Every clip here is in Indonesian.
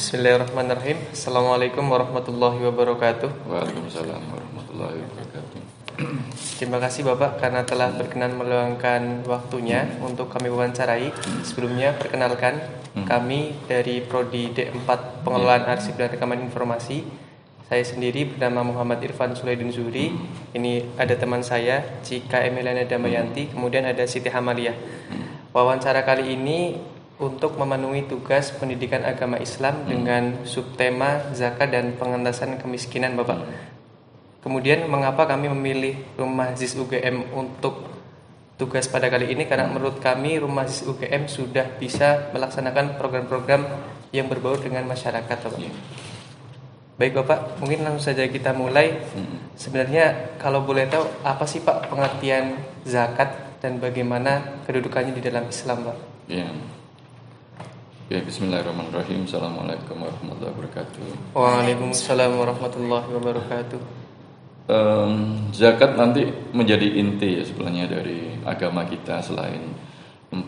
Bismillahirrahmanirrahim. Assalamualaikum warahmatullahi wabarakatuh. Waalaikumsalam warahmatullahi wabarakatuh. Terima kasih Bapak karena telah berkenan meluangkan waktunya untuk kami wawancarai. Sebelumnya perkenalkan, kami dari Prodi D4 Pengelolaan Arsip dan Rekaman Informasi. Saya sendiri bernama Muhammad Irfan Sulaidin Zuhri. Ini ada teman saya, Cika Emiliana Damayanti, kemudian ada Siti Hamaliah. Wawancara kali ini untuk memenuhi tugas pendidikan agama Islam dengan subtema zakat dan pengentasan kemiskinan, Bapak. Kemudian mengapa kami memilih Rumah ZIS UGM untuk tugas pada kali ini? Karena menurut kami Rumah ZIS UGM sudah bisa melaksanakan program-program yang berbau dengan masyarakat, Bapak. Baik Bapak, mungkin langsung saja kita mulai. Sebenarnya kalau boleh tahu apa sih Pak pengertian zakat dan bagaimana kedudukannya di dalam Islam, Pak? Ya, bismillahirrahmanirrahim. Assalamualaikum warahmatullahi wabarakatuh. Waalaikumsalam warahmatullahi wabarakatuh. Zakat nanti menjadi inti ya sebenarnya dari agama kita selain 4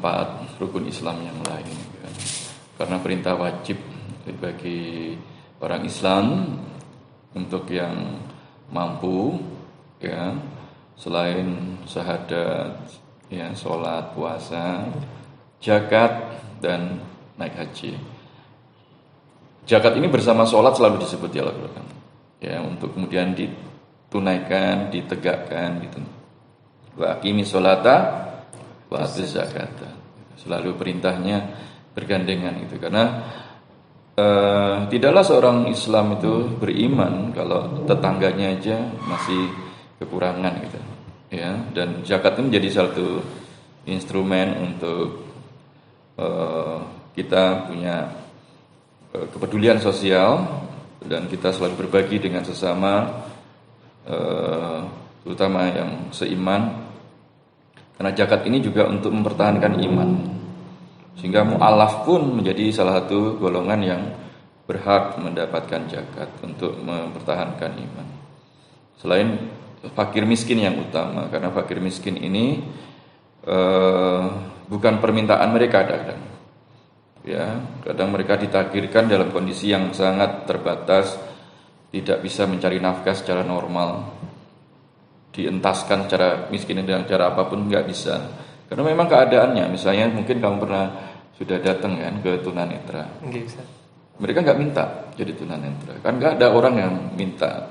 rukun Islam yang lain kan. Karena perintah wajib bagi orang Islam untuk yang mampu ya, selain syahadat ya, sholat, puasa, zakat dan naik haji. Zakat ini bersama sholat selalu disebut di Al-Quran ya, untuk kemudian ditunaikan, ditegakkan gitu. Wa aqimi sholata wa atuz zakata. Selalu perintahnya bergandengan gitu. Karena tidaklah seorang Islam itu beriman kalau tetangganya aja masih kekurangan gitu ya. Dan zakat itu menjadi satu instrumen untuk kita punya kepedulian sosial dan kita selalu berbagi dengan sesama, terutama yang seiman. Karena zakat ini juga untuk mempertahankan iman, sehingga mu'alaf pun menjadi salah satu golongan yang berhak mendapatkan zakat untuk mempertahankan iman. Selain fakir miskin yang utama, karena fakir miskin ini bukan permintaan mereka kadang. Ya, kadang mereka ditakdirkan dalam kondisi yang sangat terbatas, tidak bisa mencari nafkah secara normal, dientaskan secara miskin dengan cara apapun nggak bisa. Karena memang keadaannya, misalnya mungkin kamu pernah sudah datang kan ke tunanetra. Mereka nggak minta jadi tunanetra, kan nggak ada orang yang minta,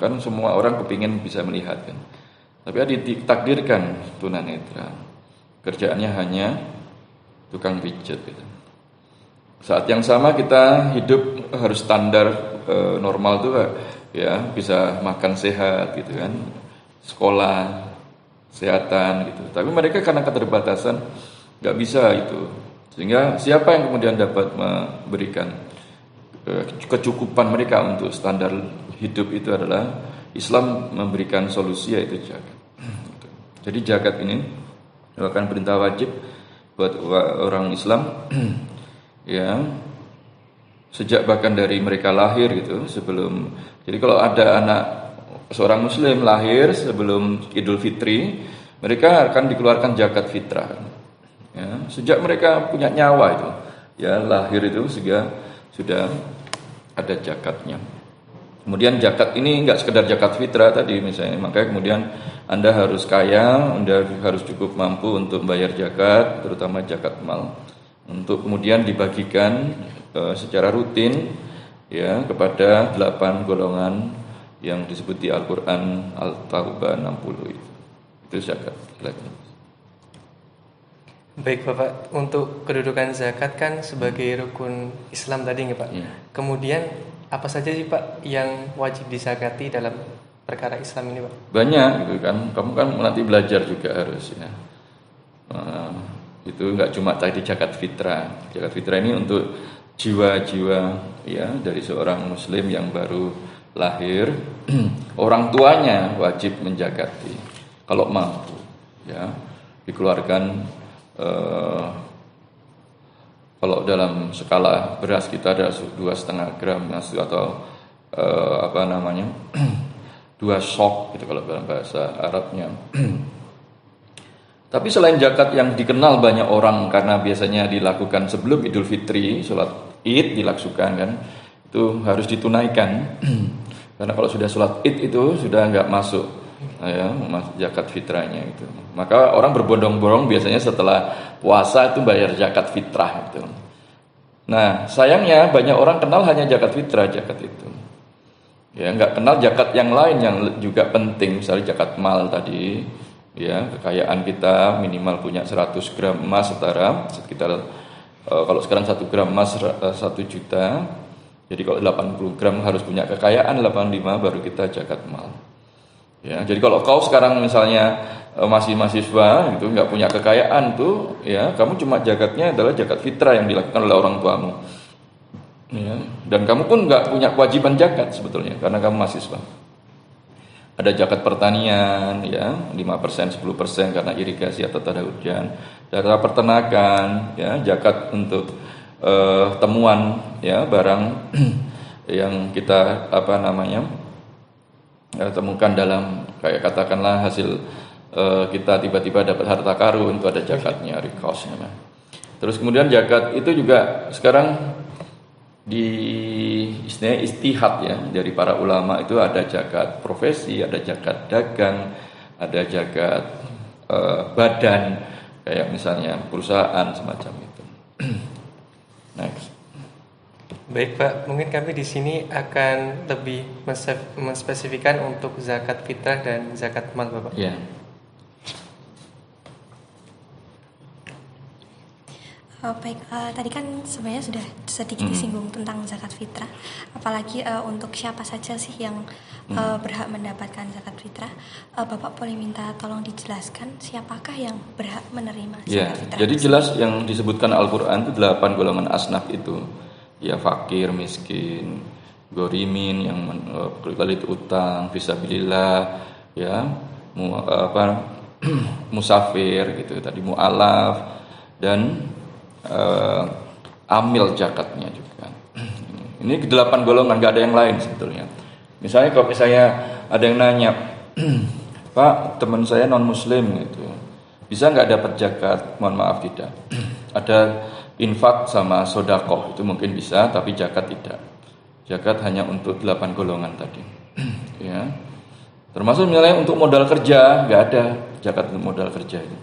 kan semua orang kepingin bisa melihat kan. Tapi ada ditakdirkan tunanetra, kerjaannya hanya tukang pijat gitu. Saat yang sama kita hidup harus standar normal tuh ya, bisa makan sehat gitu kan, sekolah, kesehatan gitu. Tapi mereka karena keterbatasan nggak bisa itu, sehingga siapa yang kemudian dapat memberikan kecukupan mereka untuk standar hidup itu adalah Islam memberikan solusi, yaitu zakat. Jadi zakat ini merupakan perintah wajib buat orang Islam ya, sejak bahkan dari mereka lahir gitu. Sebelum, jadi kalau ada anak seorang muslim lahir sebelum Idul Fitri, mereka akan dikeluarkan zakat fitrah ya, sejak mereka punya nyawa itu ya, lahir itu sudah ada zakatnya. Kemudian zakat ini enggak sekedar zakat fitrah tadi misalnya, makanya kemudian Anda harus kaya, Anda harus cukup mampu untuk membayar zakat, terutama zakat mal, untuk kemudian dibagikan secara rutin ya kepada 8 golongan yang disebut di Al-Quran Al-Taubah 60 itu. Itu zakat. Baik Bapak, untuk kedudukan zakat kan sebagai rukun Islam tadi nggak Pak? Ya. Kemudian apa saja sih Pak yang wajib disakati dalam perkara Islam ini Pak? Banyak gitu kan. Kamu kan nanti belajar juga harus ya. Itu nggak cuma tadi zakat fitrah. Zakat fitrah ini untuk jiwa-jiwa ya dari seorang muslim yang baru lahir. Orang tuanya wajib menzakati kalau mampu ya, dikeluarkan kalau dalam skala beras kita ada 2,5 gram atau 2 sok gitu kalau dalam bahasa Arabnya. Tapi selain zakat yang dikenal banyak orang karena biasanya dilakukan sebelum Idul Fitri, sholat Id dilaksukan kan, itu harus ditunaikan. Karena kalau sudah sholat Id itu sudah nggak masuk ya zakat fitrahnya itu. Maka orang berbondong-bondong biasanya setelah puasa itu bayar zakat fitrah itu. Nah, sayangnya banyak orang kenal hanya zakat fitrah, zakat itu. Ya, nggak kenal zakat yang lain yang juga penting, misalnya zakat mal tadi. Ya, kekayaan kita minimal punya 100 gram emas setara sekitar kalau sekarang 1 gram emas 1 juta. Jadi kalau 80 gram harus punya kekayaan 85 baru kita zakat mal. Ya, jadi kalau kau sekarang misalnya masih mahasiswa gitu nggak punya kekayaan tuh, ya kamu cuma zakatnya adalah zakat fitrah yang dilakukan oleh orang tuamu. Ya, dan kamu pun nggak punya kewajiban zakat sebetulnya karena kamu mahasiswa. Ada zakat pertanian, ya 5%, 10% karena irigasi atau tanda hujan. Zakat peternakan, ya zakat untuk temuan, ya barang yang kita temukan dalam kayak katakanlah hasil kita tiba-tiba dapat harta karun itu ada zakatnya, rikos namanya. Terus kemudian zakat itu juga sekarang di istilahnya istihad ya dari para ulama itu ada zakat profesi, ada zakat dagang, ada zakat badan kayak misalnya perusahaan semacam itu. Next. Baik Pak, mungkin kami di sini akan lebih menspesifikkan untuk zakat fitrah dan zakat mal Bapak. Ya. Baik, tadi kan sebenarnya sudah sedikit disinggung tentang zakat fitrah. Apalagi untuk siapa saja sih yang berhak mendapatkan zakat fitrah. Bapak boleh minta tolong dijelaskan siapakah yang berhak menerima zakat fitrah? Jadi jelas yang disebutkan Al-Quran itu 8 golongan asnaf itu. Ya fakir, miskin, gorimin yang berkelit utang, fisabilillah, ya musafir gitu tadi, mu'alaf dan amil zakatnya juga. Ini 8 golongan, nggak ada yang lain sebetulnya. Misalnya kalau ada yang nanya, Pak, teman saya non muslim gitu, bisa nggak dapat zakat? Mohon maaf tidak. Ada infak sama sodakoh itu mungkin bisa, tapi zakat tidak. Zakat hanya untuk 8 golongan tadi. Ya, termasuk misalnya untuk modal kerja nggak ada zakat untuk modal kerja itu.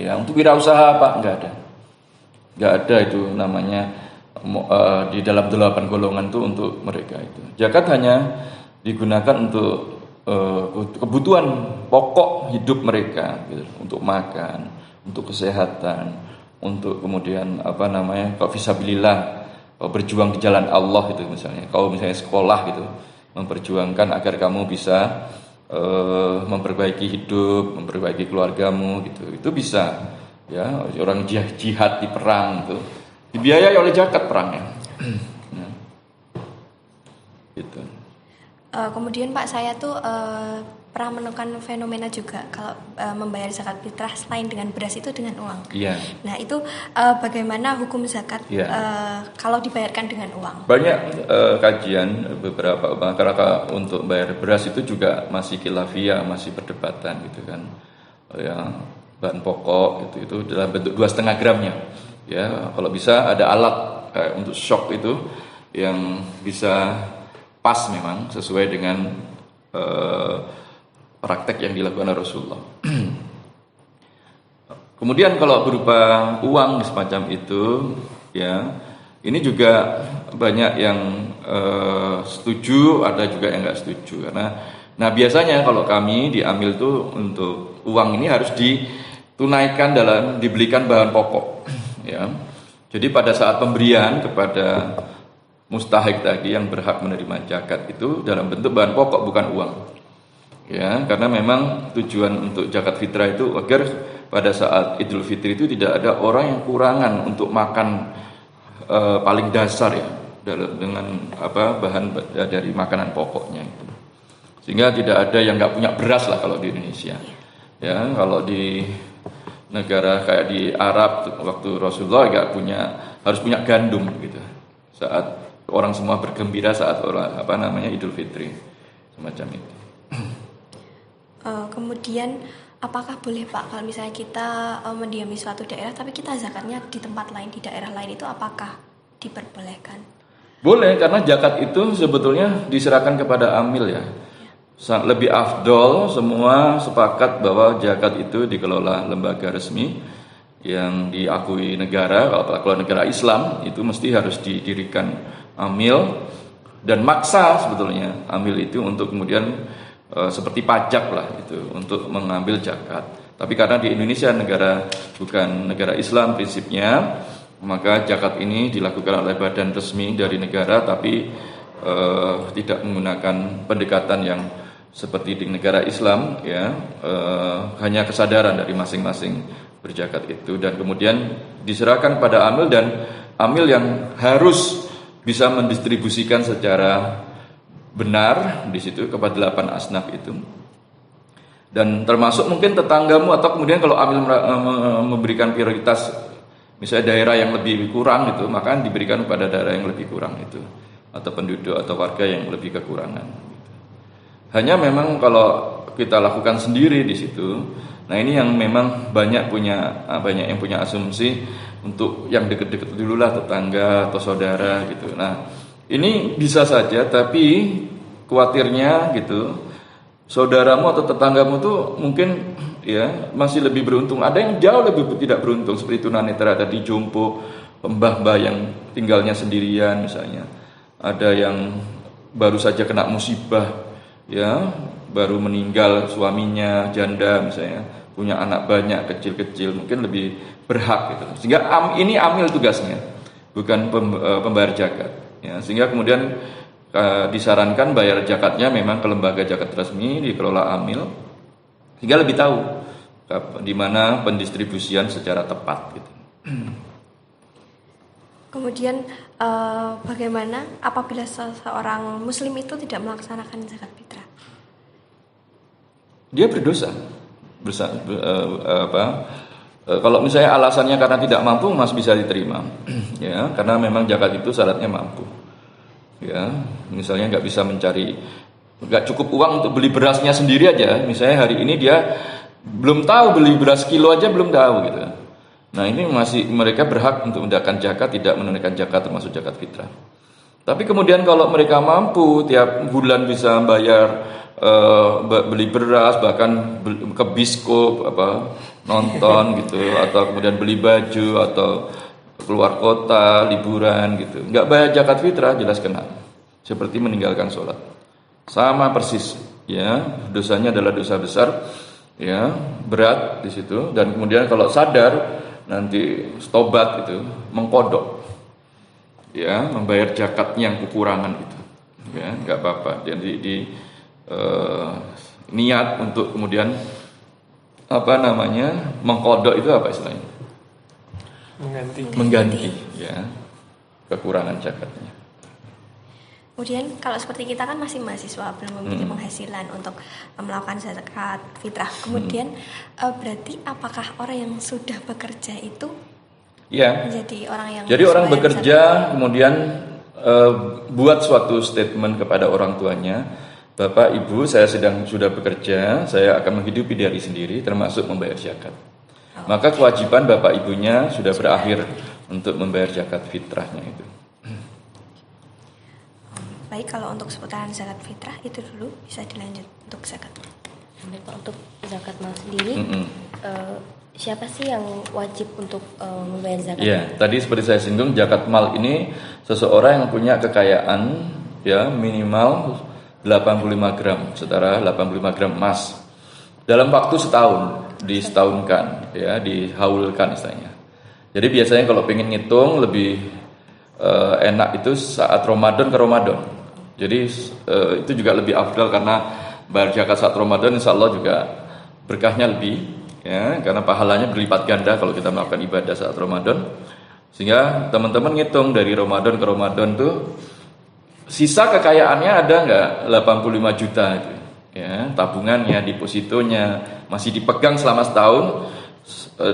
Ya, untuk wirausaha Pak nggak ada. Nggak ada itu namanya di dalam 8 golongan itu untuk mereka itu. Zakat hanya digunakan untuk kebutuhan pokok hidup mereka gitu, untuk makan, untuk kesehatan, untuk kemudian kalau fisabilillah, berjuang di jalan Allah itu misalnya. Kalau misalnya sekolah gitu, memperjuangkan agar kamu bisa memperbaiki hidup, memperbaiki keluargamu gitu. Itu bisa. Ya, orang jihad di perang itu dibiayai oleh zakat perangnya. Ya. Gitu. Kemudian Pak, saya tuh pernah menemukan fenomena juga kalau membayar zakat fitrah selain dengan beras itu dengan uang. Iya. Nah itu bagaimana hukum zakat kalau dibayarkan dengan uang? Banyak kajian beberapa masyarakat untuk bayar beras itu juga masih khilafiyah, masih perdebatan gitu kan. Ya, bahan pokok itu dalam bentuk 2,5 gramnya. Ya, kalau bisa ada alat untuk shock itu yang bisa pas memang sesuai dengan praktek yang dilakukan oleh Rasulullah. Kemudian kalau berupa uang semacam itu, ya ini juga banyak yang setuju, ada juga yang nggak setuju nah biasanya kalau kami diambil tuh untuk uang ini harus ditunaikan dibelikan bahan pokok, ya. Jadi pada saat pemberian kepada mustahik tadi yang berhak menerima zakat itu dalam bentuk bahan pokok bukan uang. Ya, karena memang tujuan untuk zakat fitrah itu agar pada saat Idul Fitri itu tidak ada orang yang kurangan untuk makan paling dasar ya dengan bahan dari makanan pokoknya itu. Sehingga tidak ada yang nggak punya beras lah kalau di Indonesia. Ya, kalau di negara kayak di Arab waktu Rasulullah harus punya gandum gitu. Saat orang semua bergembira saat Idul Fitri semacam itu. Kemudian apakah boleh Pak kalau misalnya kita mendiami suatu daerah tapi kita zakatnya di tempat lain, di daerah lain, itu apakah diperbolehkan? Boleh, karena zakat itu sebetulnya diserahkan kepada amil ya. Lebih afdol, semua sepakat bahwa zakat itu dikelola lembaga resmi yang diakui negara. Kalau negara Islam itu mesti harus didirikan amil, dan maksa sebetulnya amil itu untuk kemudian seperti pajak lah itu untuk mengambil zakat. Tapi karena di Indonesia bukan negara Islam prinsipnya, maka zakat ini dilakukan oleh badan resmi dari negara, tapi tidak menggunakan pendekatan yang seperti di negara Islam ya, hanya kesadaran dari masing-masing berzakat itu, dan kemudian diserahkan pada amil, dan amil yang harus bisa mendistribusikan secara benar di situ kepada 8 asnaf itu. Dan termasuk mungkin tetanggamu, atau kemudian kalau amil memberikan prioritas misalnya daerah yang lebih kurang itu, maka diberikan pada daerah yang lebih kurang itu, atau penduduk atau warga yang lebih kekurangan gitu. Hanya memang kalau kita lakukan sendiri di situ, nah ini yang memang banyak yang punya asumsi untuk yang deket-deket dulu lah, tetangga atau saudara gitu. Nah ini bisa saja, tapi khawatirnya gitu, saudaramu atau tetanggamu tuh mungkin ya masih lebih beruntung. Ada yang jauh lebih tidak beruntung, seperti tunanetra tadi, jompo, mbah-mbah yang tinggalnya sendirian misalnya. Ada yang baru saja kena musibah ya, baru meninggal suaminya, janda misalnya, punya anak banyak kecil-kecil, mungkin lebih berhak gitu. Sehingga ini amil tugasnya, bukan pembayar zakat ya. Sehingga kemudian disarankan bayar zakatnya memang ke lembaga zakat resmi dikelola amil, sehingga lebih tahu di mana pendistribusian secara tepat gitu. Kemudian bagaimana apabila seorang muslim itu tidak melaksanakan zakat fitrah? Dia berdosa. Kalau misalnya alasannya karena tidak mampu, masih bisa diterima ya, karena memang zakat itu syaratnya mampu ya. Misalnya nggak cukup uang untuk beli berasnya sendiri aja, misalnya hari ini dia belum tahu beli beras kilo aja belum tahu gitu. Nah ini mereka berhak untuk mendapatkan zakat, tidak menunaikan zakat termasuk zakat fitrah. Tapi kemudian kalau mereka mampu tiap bulan bisa bayar beli beras, bahkan ke biskop nonton gitu, atau kemudian beli baju, atau keluar kota liburan gitu, nggak bayar zakat fitrah, jelas kena, seperti meninggalkan sholat, sama persis ya. Dosanya adalah dosa besar ya, berat di situ. Dan kemudian kalau sadar nanti tobat itu mengkodok ya, membayar zakatnya yang kekurangan itu ya, nggak apa-apa. Jadi niat untuk kemudian mengkodok itu apa istilahnya, mengganti ya kekurangan zakatnya. Kemudian kalau seperti kita kan masih mahasiswa, belum memiliki penghasilan untuk melakukan zakat fitrah. Kemudian berarti apakah orang yang sudah bekerja itu ya menjadi orang yang orang bekerja kemudian buat suatu statement kepada orang tuanya, Bapak Ibu, saya sudah bekerja, saya akan menghidupi diri sendiri termasuk membayar zakat. Maka kewajiban Bapak Ibunya sudah berakhir untuk membayar zakat fitrahnya itu. Baik, kalau untuk seputaran zakat fitrah itu dulu, bisa dilanjut untuk zakat. Untuk zakat mal sendiri, siapa sih yang wajib untuk membayar zakat? Ya, tadi seperti saya singgung, zakat mal ini seseorang yang punya kekayaan ya minimal 85 gram, setara 85 gram emas dalam waktu setahun, disetahunkan ya, dihaulkan istilahnya. Jadi biasanya kalau pengen ngitung lebih enak itu saat Ramadan ke Ramadan. Jadi itu juga lebih afdal, karena bayar zakat saat Ramadan insya Allah juga berkahnya lebih ya, karena pahalanya berlipat ganda kalau kita melakukan ibadah saat Ramadan. Sehingga teman-teman ngitung dari Ramadan ke Ramadan tuh sisa kekayaannya ada nggak 85 juta itu ya, tabungannya, depositonya masih dipegang selama setahun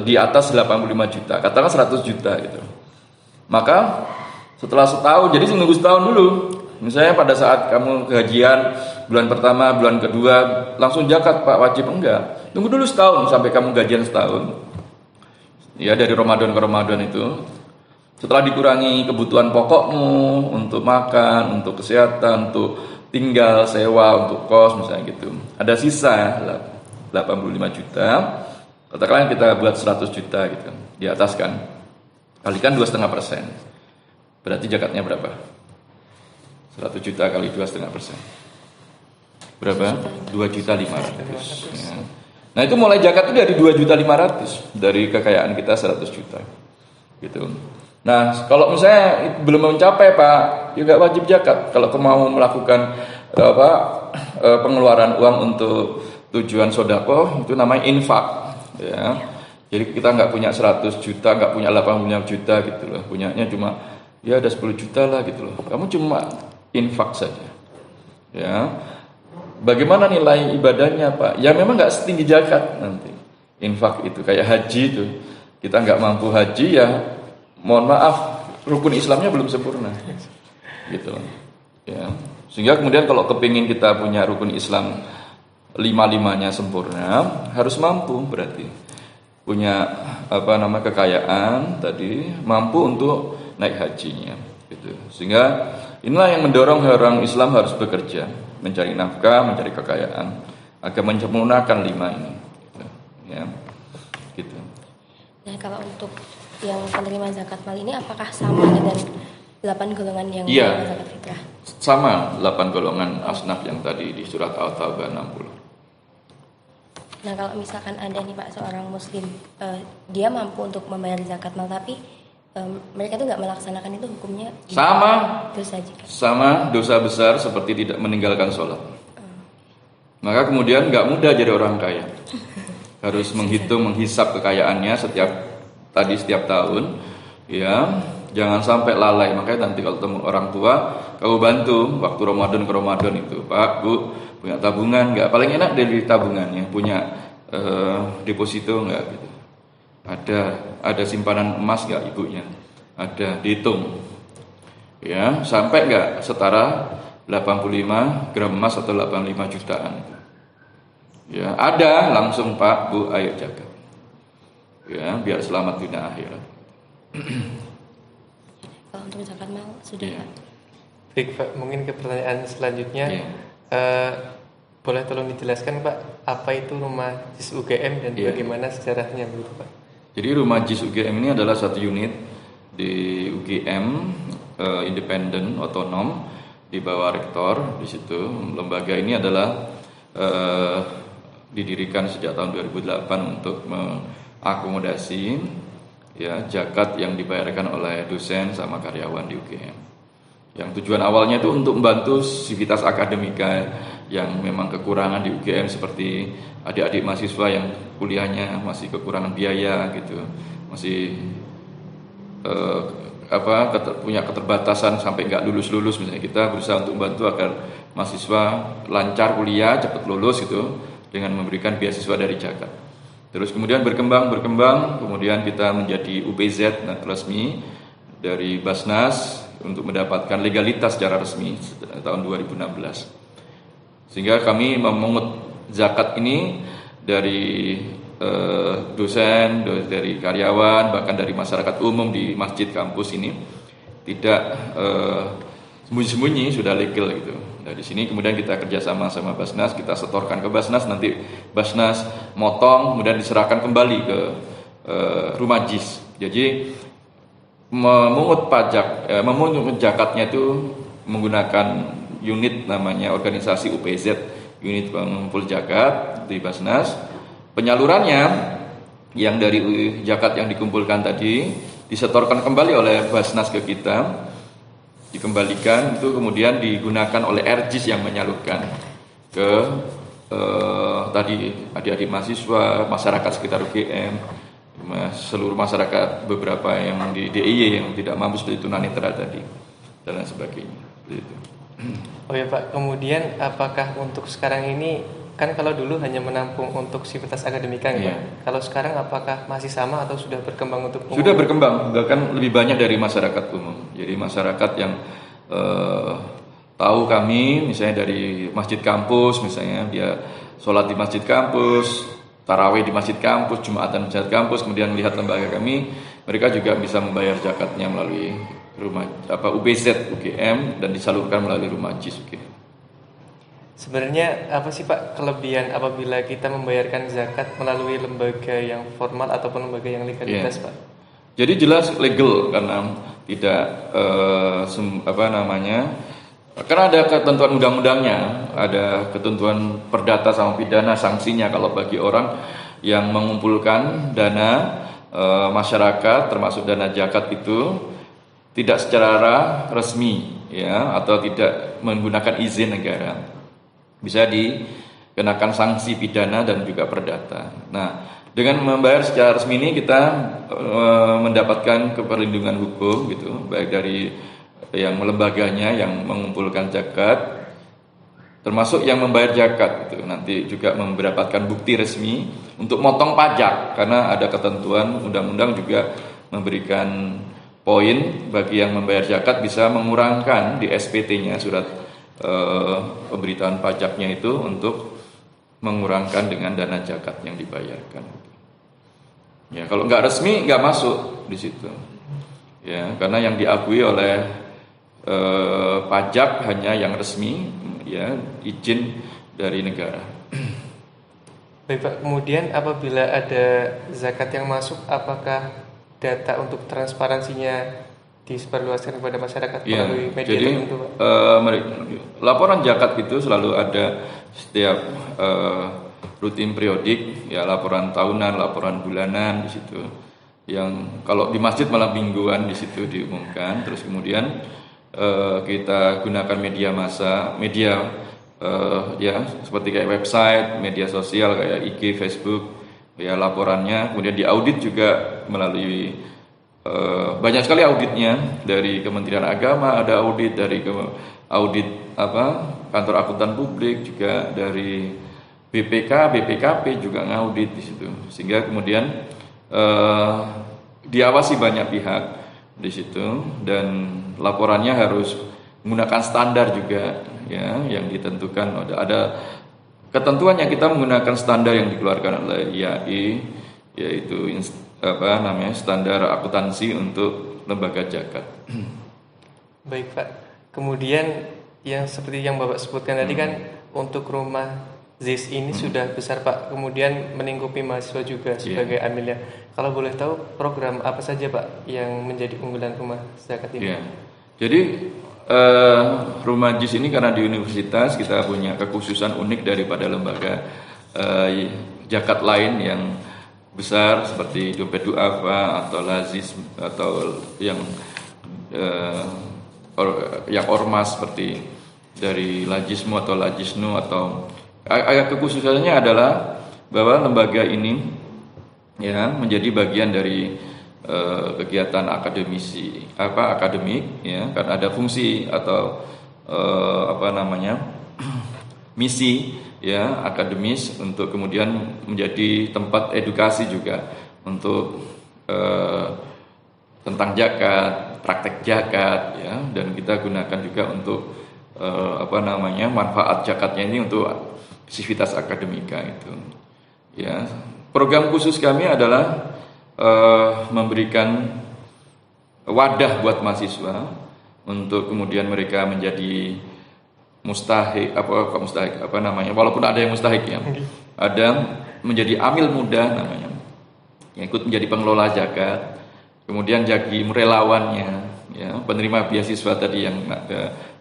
di atas 85 juta, katakan 100 juta gitu. Maka setelah setahun, jadi nunggu setahun dulu. Misalnya pada saat kamu gajian bulan pertama, bulan kedua langsung zakat Pak, wajib enggak? Tunggu dulu setahun sampai kamu gajian setahun. Ya, dari Ramadan ke Ramadan itu. Setelah dikurangi kebutuhan pokokmu untuk makan, untuk kesehatan, untuk tinggal, sewa, untuk kos misalnya gitu, ada sisa 85 juta. Katakanlah kita buat 100 juta gitu, di atas kan, kalikan 2,5%. Berarti zakatnya berapa? 100 juta kali 2,5%. Berapa? 2.500.000. Ya. Nah itu mulai zakat itu dari 2.500.000 dari kekayaan kita 100 juta. Gitu. Nah kalau misalnya belum mencapai Pak, ya nggak wajib zakat. Kalau kamu mau melakukan pengeluaran uang untuk tujuan sodako, itu namanya infak. Ya. Jadi kita nggak punya 100 juta, nggak punya 85 juta gitu loh. Punyanya cuma ya ada 10 juta lah gitu loh. Kamu cuma infak saja. Ya. Bagaimana nilai ibadahnya Pak? Ya memang nggak setinggi zakat nanti. Infak itu kayak haji itu. Kita nggak mampu haji ya, mohon maaf, rukun Islamnya belum sempurna. Gitu. Ya. Sehingga kemudian kalau kepingin kita punya rukun Islam 5-5-nya sempurna, harus mampu berarti. Punya kekayaan tadi, mampu untuk naik hajinya. Gitu. Sehingga inilah yang mendorong orang Islam harus bekerja, mencari nafkah, mencari kekayaan, agar menyempurnakan 5 ini. Gitu. Ya, gitu. Nah kalau untuk yang penerima zakat mal ini apakah sama dengan 8 golongan yang menerima zakat fitrah? Sama 8 golongan asnaf yang tadi di surat Al-Taubah 60. Nah kalau misalkan ada nih Pak seorang muslim, dia mampu untuk membayar zakat mal tapi mereka tuh nggak melaksanakan, itu hukumnya dosa juga. Sama dosa besar seperti tidak meninggalkan sholat. Maka kemudian nggak mudah jadi orang kaya. Harus menghisap kekayaannya setiap tahun. Ya, jangan sampai lalai. Makanya nanti kalau ketemu orang tua, kamu bantu waktu Ramadan ke Ramadan itu, Pak, Bu, punya tabungan nggak? Paling enak dari tabungannya, punya deposito nggak gitu. Ada simpanan emas nggak ibunya? Ada, dihitung. Ya, sampai nggak setara 85 gram emas atau 85 jutaan. Ya, ada langsung Pak, Bu, ayo jaga. Ya, biar selamat dunia akhirat. Kalau untuk zakat mal sudah Ya. Pak. Baik Pak, mungkin ke pertanyaan selanjutnya. Ya. Boleh tolong dijelaskan Pak, apa itu rumah JIS UGM dan Ya. bagaimana sejarahnya begitu Pak? Jadi rumah JIS UGM ini adalah satu unit di UGM, independen, otonom, di bawah rektor. Di situ lembaga ini adalah didirikan sejak tahun 2008 untuk mengakomodasi ya zakat yang dibayarkan oleh dosen sama karyawan di UGM. Yang tujuan awalnya itu untuk membantu sivitas akademika yang memang kekurangan di UGM, seperti adik-adik mahasiswa yang kuliahnya masih kekurangan biaya gitu, masih punya keterbatasan sampai nggak lulus misalnya. Kita berusaha untuk membantu agar mahasiswa lancar kuliah, cepat lulus gitu dengan memberikan beasiswa dari zakat. Terus kemudian berkembang, kemudian kita menjadi UPZ resmi dari Basnas untuk mendapatkan legalitas secara resmi tahun 2016. Sehingga kami memungut zakat ini dari dosen, dari karyawan, bahkan dari masyarakat umum di masjid kampus ini, tidak sembunyi-sembunyi, sudah legal gitu. Nah di sini kemudian kita kerjasama sama Basnas, kita setorkan ke Basnas, nanti Basnas motong, kemudian diserahkan kembali ke rumah JIS. Jadi memungut zakatnya itu menggunakan unit namanya organisasi UPZ, unit pengumpul zakat di Basnas. Penyalurannya yang dari zakat yang dikumpulkan tadi disetorkan kembali oleh Basnas ke kita, dikembalikan, itu kemudian digunakan oleh RJIS yang menyalurkan ke tadi adik-adik mahasiswa, masyarakat sekitar UGM, seluruh masyarakat, beberapa yang di DIY yang tidak mampu seperti tunanetra tadi dan lain sebagainya. Begitu. Oh ya Pak, kemudian apakah untuk sekarang ini, kan kalau dulu hanya menampung untuk sivitas akademika Iya. Pak. Kalau sekarang apakah masih sama atau sudah berkembang untuk umum? Sudah berkembang, bahkan lebih banyak dari masyarakat umum. Jadi masyarakat yang tahu kami, misalnya dari masjid kampus, misalnya dia sholat di masjid kampus, tarawih di masjid kampus, jumatan di masjid kampus, kemudian melihat lembaga kami, mereka juga bisa membayar zakatnya melalui rumah UBZ UGM dan disalurkan melalui rumah JIS UGM. Sebenarnya apa sih Pak kelebihan apabila kita membayarkan zakat melalui lembaga yang formal ataupun lembaga yang legalitas Pak? Jadi jelas legal karena tidak karena ada ketentuan undang-undangnya, ada ketentuan perdata sama pidana sanksinya kalau bagi orang yang mengumpulkan dana masyarakat termasuk dana zakat itu tidak secara resmi ya atau tidak menggunakan izin negara, bisa dikenakan sanksi pidana dan juga perdata. Nah, dengan membayar secara resmi ini kita mendapatkan perlindungan hukum gitu, baik dari yang lembaganya yang mengumpulkan zakat termasuk yang membayar zakat gitu. Nanti juga mendapatkan bukti resmi untuk motong pajak karena ada ketentuan undang-undang juga memberikan poin bagi yang membayar zakat bisa mengurangkan di SPT-nya surat pemberitaan pajaknya itu untuk mengurangkan dengan dana zakat yang dibayarkan. Ya, kalau nggak resmi nggak masuk di situ. Ya, karena yang diakui oleh pajak hanya yang resmi, ya izin dari negara. Baik Pak, kemudian apabila ada zakat yang masuk, apakah data untuk transparansinya disebarluaskan kepada masyarakat melalui media tertentu Pak? Laporan zakat itu selalu ada setiap rutin periodik, ya laporan tahunan, laporan bulanan di situ. Yang kalau di masjid malah mingguan di situ diumumkan. Terus kemudian kita gunakan media massa, ya seperti kayak website, media sosial kayak IG, Facebook, ya laporannya. Kemudian diaudit juga melalui banyak sekali auditnya dari Kementerian Agama, ada audit dari audit kantor akuntan publik, juga dari BPKP juga ngaudit di situ. Sehingga kemudian diawasi banyak pihak di situ dan laporannya harus menggunakan standar juga ya yang ditentukan. Ada ketentuan yang kita menggunakan standar yang dikeluarkan oleh IAI, yaitu standar akuntansi untuk lembaga zakat. Baik Pak, kemudian yang seperti yang Bapak sebutkan tadi kan untuk rumah ZIS ini sudah besar Pak, kemudian melingkupi mahasiswa juga sebagai amilnya. Kalau boleh tahu program apa saja Pak yang menjadi unggulan rumah zakat ini? Jadi rumah JIS ini karena di universitas kita punya kekhususan unik daripada lembaga zakat lain yang besar seperti Dompet Duafa atau Lazis atau yang ormas seperti dari Lajismu atau Lajisnu atau kekhususannya adalah bahwa lembaga ini ya menjadi bagian dari kegiatan akademik ya karena ada fungsi atau misi ya akademis untuk kemudian menjadi tempat edukasi juga untuk tentang zakat, praktek zakat ya, dan kita gunakan juga untuk manfaat zakatnya ini untuk aktivitas akademika itu. Ya, program khusus kami adalah memberikan wadah buat mahasiswa untuk kemudian mereka menjadi walaupun ada yang mustahik ya, ada menjadi amil muda namanya, yang ikut menjadi pengelola zakat, kemudian jadi relawannya, ya penerima beasiswa tadi yang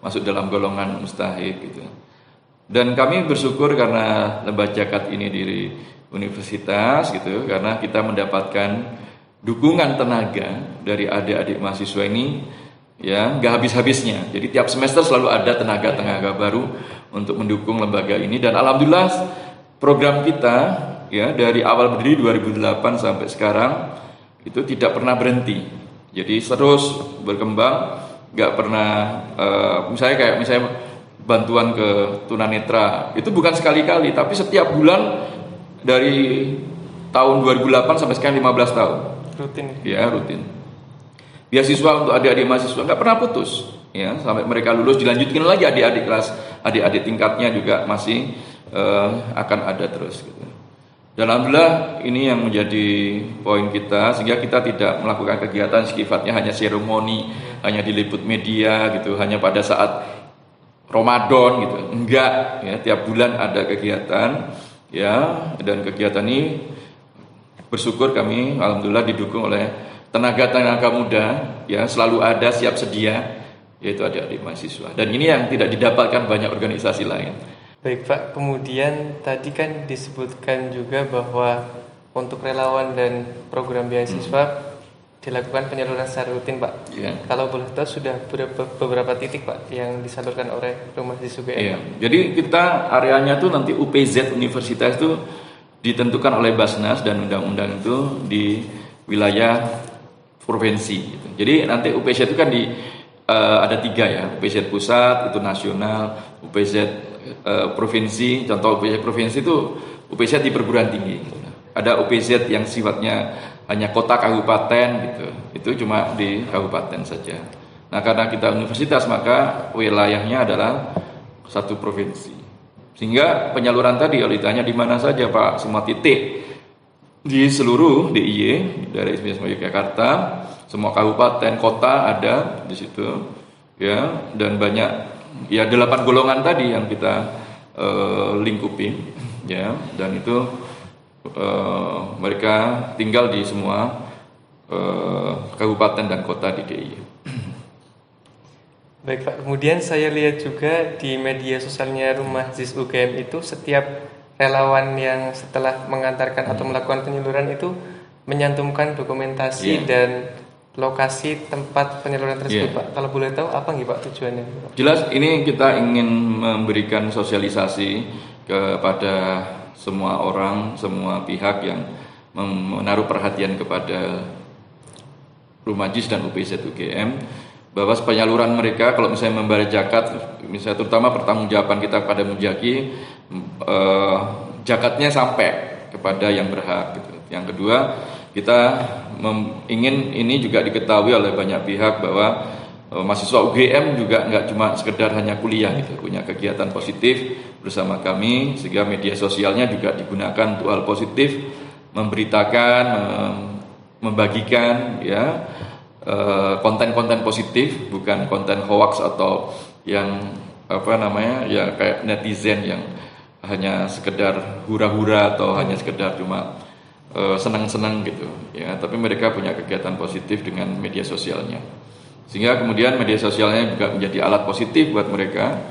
masuk dalam golongan mustahik gitu. Dan kami bersyukur karena lembaga zakat ini di universitas gitu, karena kita mendapatkan dukungan tenaga dari adik-adik mahasiswa ini ya nggak habis-habisnya. Jadi tiap semester selalu ada tenaga-tenaga baru untuk mendukung lembaga ini, dan alhamdulillah program kita ya dari awal berdiri 2008 sampai sekarang itu tidak pernah berhenti. Jadi terus berkembang, nggak pernah misalnya bantuan ke tunanetra itu bukan sekali-kali, tapi setiap bulan dari tahun 2008 sampai sekarang 15 tahun. Rutin. Ya, rutin. Beasiswa untuk adik-adik mahasiswa nggak pernah putus, ya sampai mereka lulus dilanjutkan lagi adik-adik kelas, adik-adik tingkatnya juga masih akan ada terus. Gitu. Dan alhamdulillah ini yang menjadi poin kita, sehingga kita tidak melakukan kegiatan sifatnya hanya seremoni, hanya diliput media gitu, hanya pada saat Ramadan gitu. Enggak, ya, tiap bulan ada kegiatan, ya, dan kegiatan ini bersyukur kami alhamdulillah didukung oleh tenaga muda, ya, selalu ada siap sedia, yaitu adik-adik mahasiswa. Dan ini yang tidak didapatkan banyak organisasi lain. Baik Pak, kemudian tadi kan disebutkan juga bahwa untuk relawan dan program beasiswa dilakukan penyaluran secara rutin Pak. Ya. Kalau boleh tahu sudah beberapa titik Pak yang disalurkan oleh Rumah Mahasiswa UGM. Ya. Jadi kita areanya tuh nanti UPZ Universitas itu ditentukan oleh Basnas dan undang-undang itu di wilayah provinsi. Gitu. Jadi nanti UPZ itu kan ada 3 ya, UPZ pusat itu nasional, UPZ provinsi, contoh UPZ provinsi itu UPZ di perguruan tinggi. Ada UPZ yang sifatnya hanya kota kabupaten gitu, itu cuma di kabupaten saja. Nah karena kita universitas maka wilayahnya adalah satu provinsi. Sehingga penyaluran tadi kalau ditanya di mana saja Pak, semua titik di seluruh DIY dari SBM Yogyakarta, semua kabupaten kota ada di situ, ya, dan banyak. Ya 8 golongan tadi yang kita lingkupi, ya, dan itu mereka tinggal di semua kabupaten dan kota di DIY. Baik Pak, kemudian saya lihat juga di media sosialnya Rumah Mahasiswa UGM itu setiap relawan yang setelah mengantarkan atau melakukan penyaluran itu menyantumkan dokumentasi dan lokasi tempat penyaluran tersebut Pak. Kalau boleh tahu apa nih Pak tujuannya? Jelas ini kita ingin memberikan sosialisasi kepada semua orang, semua pihak yang menaruh perhatian kepada Rumah JIS dan UPZ UGM bahwa penyaluran mereka kalau misalnya membayar zakat, misalnya terutama pertanggungjawaban kita pada mujaki, zakatnya sampai kepada yang berhak gitu. Yang kedua, kita ingin ini juga diketahui oleh banyak pihak bahwa mahasiswa UGM juga nggak cuma sekedar hanya kuliah gitu, punya kegiatan positif bersama kami, sehingga media sosialnya juga digunakan untuk hal positif, memberitakan, membagikan, ya, konten-konten positif, bukan konten hoax atau yang ya kayak netizen yang hanya sekedar hura-hura atau hanya sekedar cuma senang-senang gitu, ya, tapi mereka punya kegiatan positif dengan media sosialnya, sehingga kemudian media sosialnya juga menjadi alat positif buat mereka,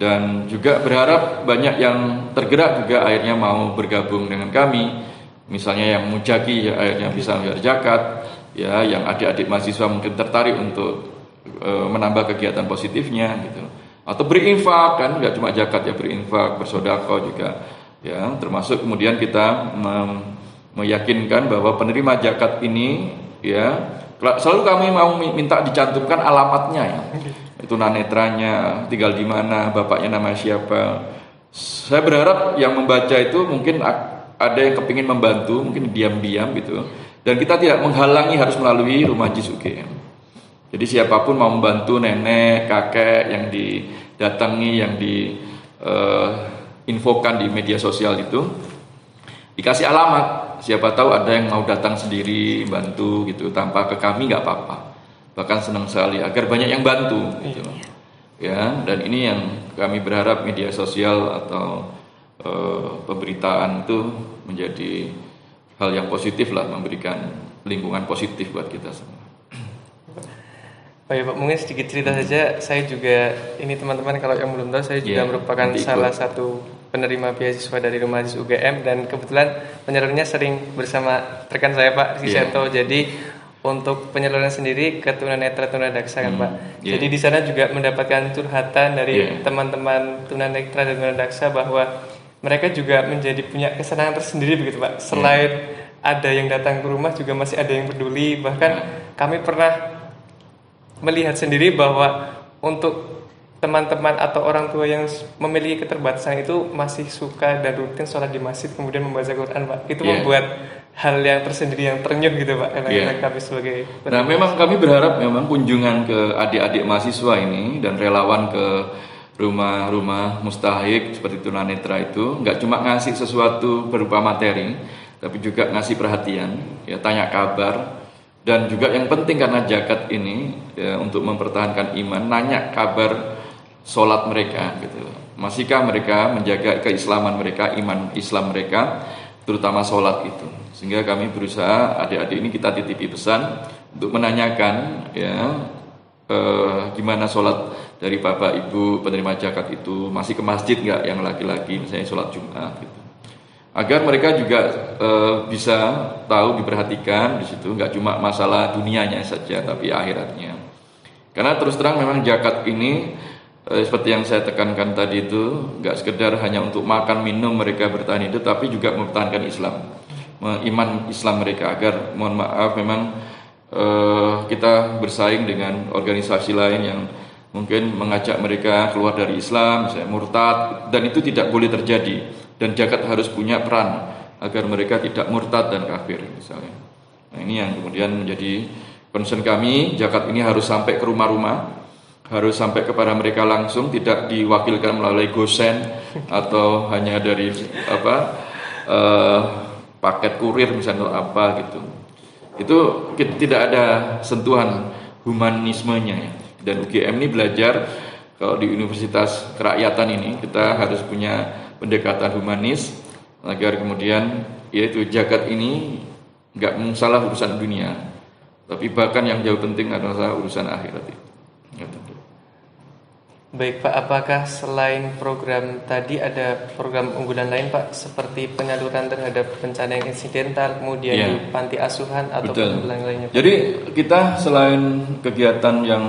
dan juga berharap banyak yang tergerak juga akhirnya mau bergabung dengan kami, misalnya yang mujaki ya akhirnya bisa membayar zakat, ya, yang adik-adik mahasiswa mungkin tertarik untuk menambah kegiatan positifnya gitu, atau berinfak, kan nggak cuma zakat ya, berinfak, bersedekah juga, ya, termasuk kemudian kita meyakinkan bahwa penerima zakat ini, ya, selalu kami mau minta dicantumkan alamatnya, ya, itu tunanetranya, tinggal di mana, bapaknya nama siapa. Saya berharap yang membaca itu mungkin ada yang kepingin membantu, mungkin diam-diam gitu, dan kita tidak menghalangi harus melalui Rumah JIS UGM. Jadi siapapun mau membantu, nenek, kakek yang didatangi, yang diinfokan di media sosial itu, dikasih alamat. Siapa tahu ada yang mau datang sendiri bantu gitu, tanpa ke kami nggak apa-apa. Bahkan senang sekali agar banyak yang bantu gitu. Ya, dan ini yang kami berharap media sosial atau pemberitaan itu menjadi hal yang positif lah, memberikan lingkungan positif buat kita semua. Oh ya Pak, mungkin sedikit cerita saja. Saya juga, ini teman-teman kalau yang belum tahu, saya juga merupakan salah satu penerima beasiswa dari Rumah Mahasiswa UGM, dan kebetulan penyalurnya sering bersama rekan saya Pak Siseto. Jadi untuk penyaluran sendiri ke tunanetra tunadaksa kan Pak. Jadi di sana juga mendapatkan curhatan dari teman-teman tunanetra dan tunadaksa bahwa mereka juga menjadi punya kesenangan tersendiri begitu Pak. Selain ada yang datang ke rumah, juga masih ada yang peduli. Bahkan kami pernah melihat sendiri bahwa untuk teman-teman atau orang tua yang memiliki keterbatasan itu masih suka dan rutin sholat di masjid, kemudian membaca Quran Pak. Itu membuat hal yang tersendiri, yang ternyuh gitu Pak. Kami sebagai memang kami berharap memang kunjungan ke adik-adik mahasiswa ini dan relawan ke rumah-rumah mustahik seperti tunanetra itu nggak cuma ngasih sesuatu berupa materi, tapi juga ngasih perhatian, ya, tanya kabar, dan juga yang penting karena zakat ini ya, untuk mempertahankan iman, nanya kabar sholat mereka, gitu. Masihkah mereka menjaga keislaman mereka, iman Islam mereka, terutama sholat itu. Sehingga kami berusaha, adik-adik ini kita titipi pesan untuk menanyakan, ya, gimana sholat dari bapak ibu penerima zakat itu, masih ke masjid nggak yang laki-laki, misalnya sholat Jumat, gitu. Agar mereka juga bisa tahu, diperhatikan di situ, nggak cuma masalah dunianya saja, tapi akhiratnya. Karena terus terang memang zakat ini seperti yang saya tekankan tadi itu nggak sekedar hanya untuk makan minum mereka bertahan hidup, tapi juga mempertahankan Islam, iman Islam mereka, agar mohon maaf memang kita bersaing dengan organisasi lain yang mungkin mengajak mereka keluar dari Islam, misalnya murtad, dan itu tidak boleh terjadi, dan zakat harus punya peran agar mereka tidak murtad dan kafir misalnya. Nah, ini yang kemudian menjadi concern kami. Zakat ini harus sampai ke rumah-rumah, harus sampai kepada mereka langsung, tidak diwakilkan melalui gosen atau hanya dari paket kurir misalnya apa gitu. Itu tidak ada sentuhan humanismenya, ya. Dan UGM ini belajar, kalau di Universitas Kerakyatan ini kita harus punya pendekatan humanis agar kemudian yaitu zakat ini nggak masalah urusan dunia, tapi bahkan yang jauh penting adalah urusan akhirat itu. Ya, tentu. Baik Pak, apakah selain program tadi ada program unggulan lain Pak, seperti penyaluran terhadap bencana yang insidental, kemudian di panti asuhan atau program lainnya Pak? Jadi kita selain kegiatan yang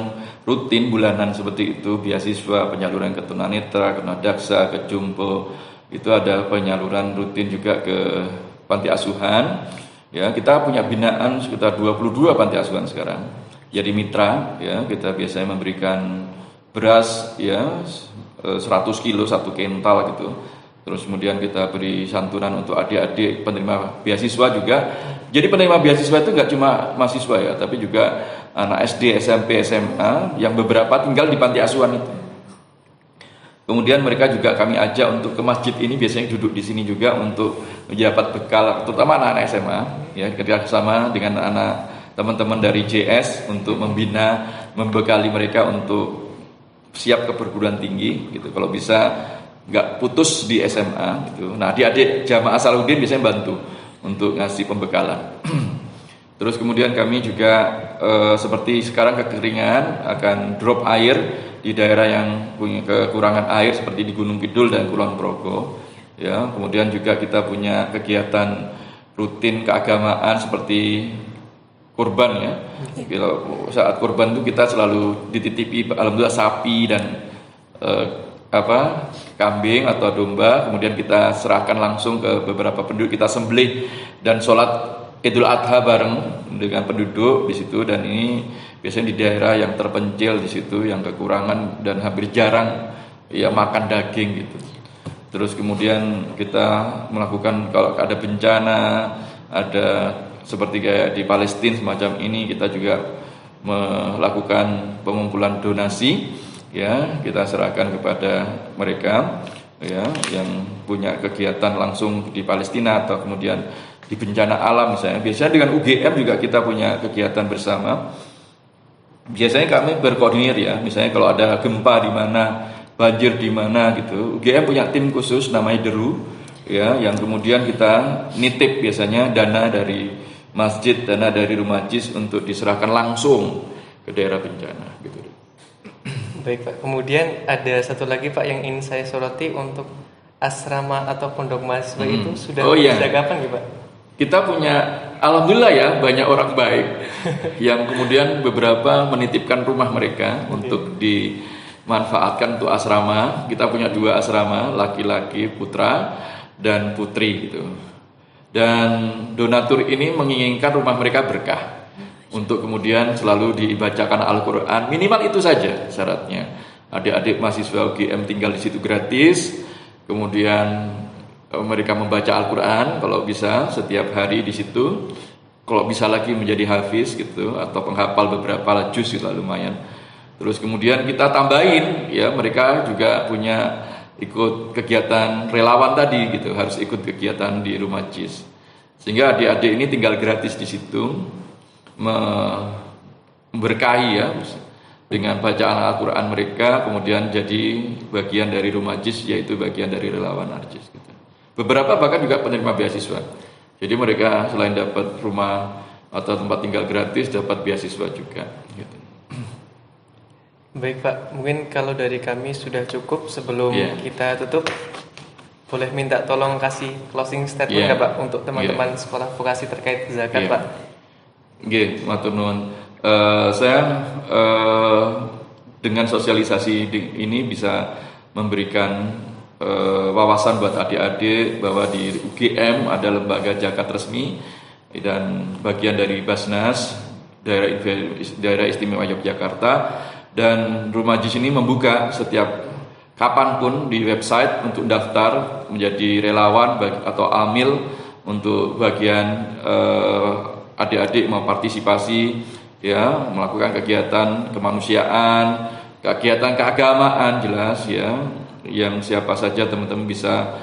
rutin bulanan seperti itu, beasiswa, penyaluran ke tunanetra, ke Nadaksa, ke Jumbo, itu ada penyaluran rutin juga ke panti asuhan. Ya, kita punya binaan sekitar 22 panti asuhan sekarang. Jadi mitra, ya, kita biasanya memberikan beras, ya, 100 kilo 1 kental gitu. Terus kemudian kita beri santunan untuk adik-adik penerima beasiswa juga. Jadi penerima beasiswa itu nggak cuma mahasiswa, ya, tapi juga anak SD, SMP, SMA yang beberapa tinggal di panti asuhan itu. Kemudian mereka juga kami ajak untuk ke masjid ini, biasanya duduk di sini juga untuk mendapat bekal, terutama anak-anak SMA, ya, kerjasama dengan anak teman-teman dari JS untuk membina, membekali mereka untuk siap ke perguruan tinggi gitu. Kalau bisa nggak putus di SMA gitu. Nah, adik-adik jamaah Salahuddin biasanya bantu untuk ngasih pembekalan. Terus kemudian kami juga seperti sekarang kekeringan, akan drop air di daerah yang punya kekurangan air seperti di Gunung Kidul dan Kulon Progo. Ya, kemudian juga kita punya kegiatan rutin keagamaan seperti kurban, ya. Saat kurban itu kita selalu dititipi alhamdulillah sapi dan kambing atau domba, kemudian kita serahkan langsung ke beberapa penduduk, kita sembelih dan sholat Idul Adha bareng dengan penduduk di situ. Dan ini biasanya di daerah yang terpencil di situ, yang kekurangan dan hampir jarang ya makan daging gitu. Terus kemudian kita melakukan kalau ada bencana, ada seperti kayak di Palestina semacam ini, kita juga melakukan pengumpulan donasi, ya, kita serahkan kepada mereka, ya, yang punya kegiatan langsung di Palestina atau kemudian di bencana alam misalnya. Biasanya dengan UGM juga kita punya kegiatan bersama. Biasanya kami berkoordinir, ya, misalnya kalau ada gempa di mana, banjir di mana gitu, UGM punya tim khusus namanya Deru, ya, yang kemudian kita nitip biasanya dana dari masjid, dana dari rumah jis untuk diserahkan langsung ke daerah bencana gitu. Baik Pak, kemudian ada satu lagi Pak yang ingin saya soroti untuk asrama atau pondok mahasiswa itu sudah sejak kapan Pak? Kita punya, alhamdulillah ya, banyak orang baik yang kemudian beberapa menitipkan rumah mereka untuk dimanfaatkan untuk asrama. Kita punya 2 asrama, laki-laki putra dan putri gitu. Dan donatur ini menginginkan rumah mereka berkah untuk kemudian selalu dibacakan Al-Quran. Minimal itu saja syaratnya. Adik-adik mahasiswa UGM tinggal di situ gratis. Kemudian mereka membaca Al-Quran kalau bisa setiap hari di situ. Kalau bisa lagi menjadi hafiz gitu, atau penghafal beberapa juz itu lumayan. Terus kemudian kita tambahin, ya mereka juga punya ikut kegiatan relawan tadi gitu, harus ikut kegiatan di rumah JIS. Sehingga adik-adik ini tinggal gratis di situ, memberkahi ya dengan bacaan Al-Quran mereka, kemudian jadi bagian dari rumah JIS, yaitu bagian dari relawan ARJIS gitu. Beberapa bahkan juga penerima beasiswa. Jadi mereka selain dapat rumah atau tempat tinggal gratis, dapat beasiswa juga gitu. Baik Pak, mungkin kalau dari kami sudah cukup. Sebelum kita tutup, boleh minta tolong kasih closing statement nggak Pak untuk teman-teman sekolah vokasi terkait zakat Pak? Oke, matur nuwun. Saya dengan sosialisasi ini bisa memberikan wawasan buat adik-adik bahwa di UGM ada lembaga zakat resmi dan bagian dari Basnas Daerah Istimewa Yogyakarta. Dan rumah JIS ini membuka setiap kapanpun di website untuk daftar menjadi relawan atau amil untuk bagian adik-adik mau partisipasi ya, melakukan kegiatan kemanusiaan, kegiatan keagamaan jelas ya, yang siapa saja teman-teman bisa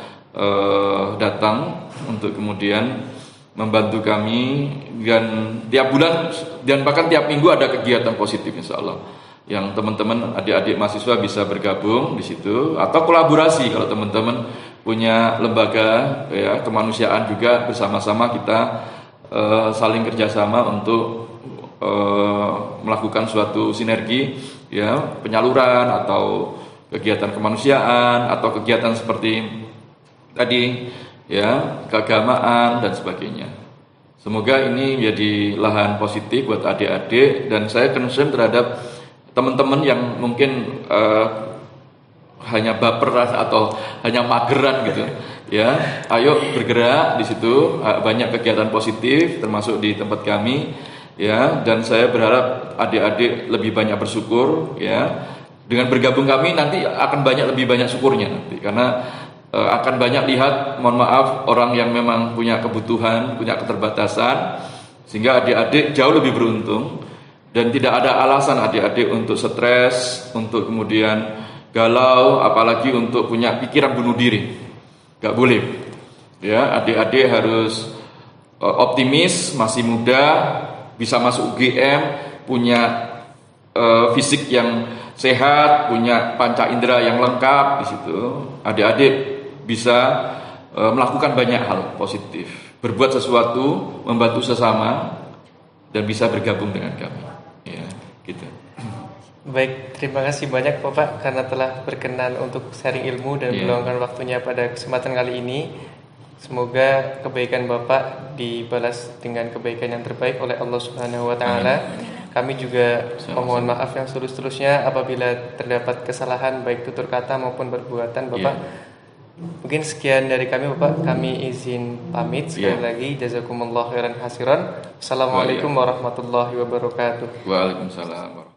datang untuk kemudian membantu kami, dan tiap bulan dan bahkan tiap minggu ada kegiatan positif insya Allah yang teman-teman adik-adik mahasiswa bisa bergabung di situ atau kolaborasi kalau teman-teman punya lembaga ya kemanusiaan juga, bersama-sama kita saling kerjasama untuk melakukan suatu sinergi ya, penyaluran atau kegiatan kemanusiaan atau kegiatan seperti tadi ya, keagamaan dan sebagainya. Semoga ini menjadi lahan positif buat adik-adik, dan saya concern terhadap teman-teman yang mungkin hanya baperan atau hanya mageran gitu ya, ayo bergerak di situ, banyak kegiatan positif termasuk di tempat kami ya, dan saya berharap adik-adik lebih banyak bersyukur ya, dengan bergabung kami nanti akan lebih banyak syukurnya nanti, karena akan banyak lihat, mohon maaf, orang yang memang punya kebutuhan, punya keterbatasan, sehingga adik-adik jauh lebih beruntung. Dan tidak ada alasan adik-adik untuk stres, untuk kemudian galau, apalagi untuk punya pikiran bunuh diri. Gak boleh. Ya, adik-adik harus optimis, masih muda, bisa masuk UGM, punya fisik yang sehat, punya panca indera yang lengkap di situ. Adik-adik bisa melakukan banyak hal positif, berbuat sesuatu, membantu sesama, dan bisa bergabung dengan kami. Ya, gitu. Baik, terima kasih banyak Bapak karena telah berkenan untuk sharing ilmu dan meluangkan waktunya pada kesempatan kali ini. Semoga kebaikan Bapak dibalas dengan kebaikan yang terbaik oleh Allah Subhanahu wa taala. Kami juga memohon maaf yang setulus-tulusnya apabila terdapat kesalahan baik tutur kata maupun perbuatan Bapak. Mungkin sekian dari kami Bapak, kami izin pamit sekali lagi. Jazakumullah khairan hasiran. Assalamualaikum warahmatullahi wabarakatuh. Waalaikumsalam warahmatullahi wabarakatuh.